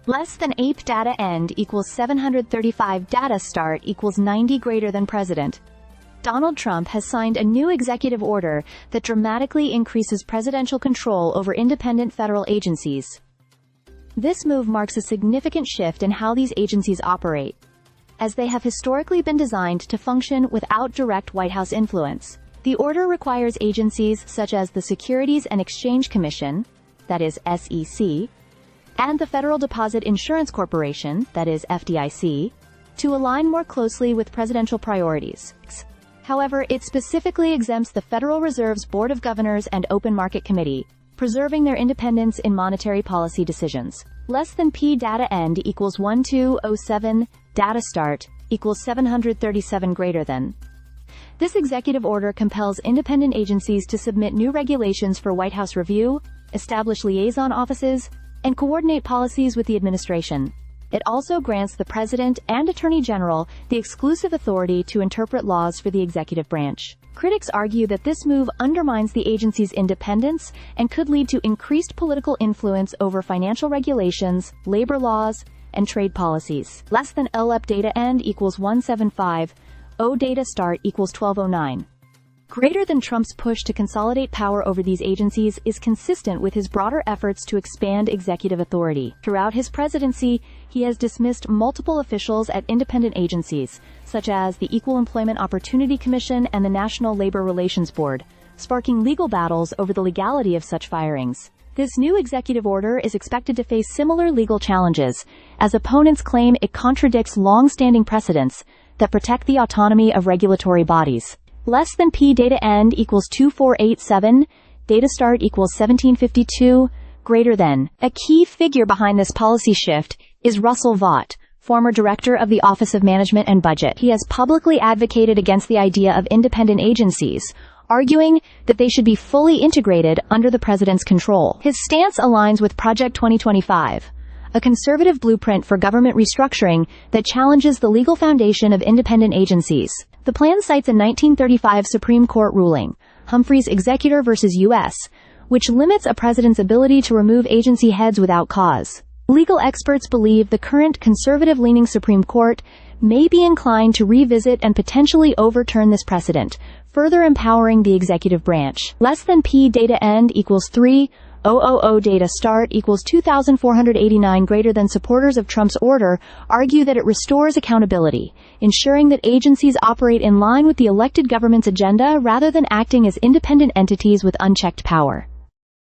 Less than ape data end equals 735 data start equals 90 greater than president. Donald Trump has signed a new executive order that dramatically increases presidential control over independent federal agencies. This move marks a significant shift in how these agencies operate, as they have historically been designed to function without direct White House influence. The order requires agencies such as the Securities and Exchange Commission, that is SEC, and the Federal Deposit Insurance Corporation, that is FDIC, to align more closely with presidential priorities. However, it specifically exempts the Federal Reserve's Board of Governors and Open Market Committee, preserving their independence in monetary policy decisions. Less than P data end equals 1207, data start equals 737 greater than. This executive order compels independent agencies to submit new regulations for White House review, establish liaison offices, and coordinate policies with the administration. It also grants the President and Attorney General the exclusive authority to interpret laws for the executive branch. Critics argue that this move undermines the agency's independence and could lead to increased political influence over financial regulations, labor laws, and trade policies. Less than LEP data end equals 175, O data start equals 1209. Greater than Trump's push to consolidate power over these agencies is consistent with his broader efforts to expand executive authority. Throughout his presidency, he has dismissed multiple officials at independent agencies, such as the Equal Employment Opportunity Commission and the National Labor Relations Board, sparking legal battles over the legality of such firings. This new executive order is expected to face similar legal challenges, as opponents claim it contradicts long-standing precedents that protect the autonomy of regulatory bodies. Less than P data end equals 2487, data start equals 1752, greater than. A key figure behind this policy shift is Russell Vought, former director of the Office of Management and Budget. He has publicly advocated against the idea of independent agencies, arguing that they should be fully integrated under the president's control. His stance aligns with Project 2025, a conservative blueprint for government restructuring that challenges the legal foundation of independent agencies. The plan cites a 1935 Supreme Court ruling, Humphrey's Executor v. U.S., which limits a president's ability to remove agency heads without cause. Legal experts believe the current conservative-leaning Supreme Court may be inclined to revisit and potentially overturn this precedent, further empowering the executive branch. Less than P data end equals 3000 data start equals 2489 greater than. Supporters of Trump's order argue that it restores accountability, ensuring that agencies operate in line with the elected government's agenda rather than acting as independent entities with unchecked power.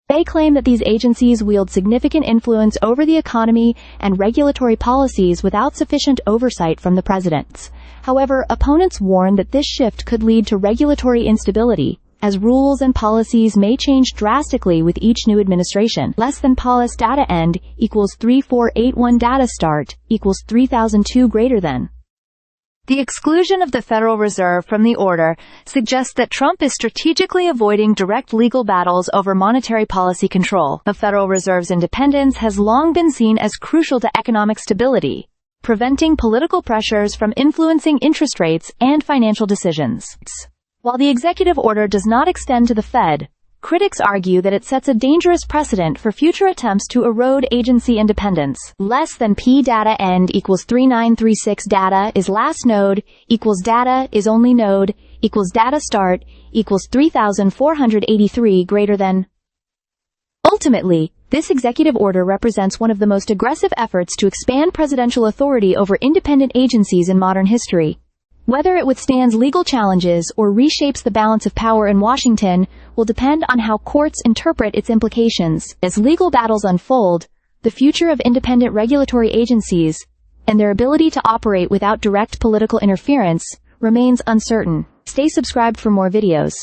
They claim that these agencies wield significant influence over the economy and regulatory policies without sufficient oversight from the president. However, opponents warn that this shift could lead to regulatory instability, as rules and policies may change drastically with each new administration. Less than Paulus data end equals 3481 data start equals 3002 greater than. The exclusion of the Federal Reserve from the order suggests that Trump is strategically avoiding direct legal battles over monetary policy control. The Federal Reserve's independence has long been seen as crucial to economic stability, preventing political pressures from influencing interest rates and financial decisions. While the executive order does not extend to the Fed, critics argue that it sets a dangerous precedent for future attempts to erode agency independence. Less than P data end equals 3936 data is last node equals data is only node equals data start equals 3483 greater than. Ultimately, this executive order represents one of the most aggressive efforts to expand presidential authority over independent agencies in modern history. Whether it withstands legal challenges or reshapes the balance of power in Washington will depend on how courts interpret its implications. As legal battles unfold, the future of independent regulatory agencies and their ability to operate without direct political interference remains uncertain. Stay subscribed for more videos.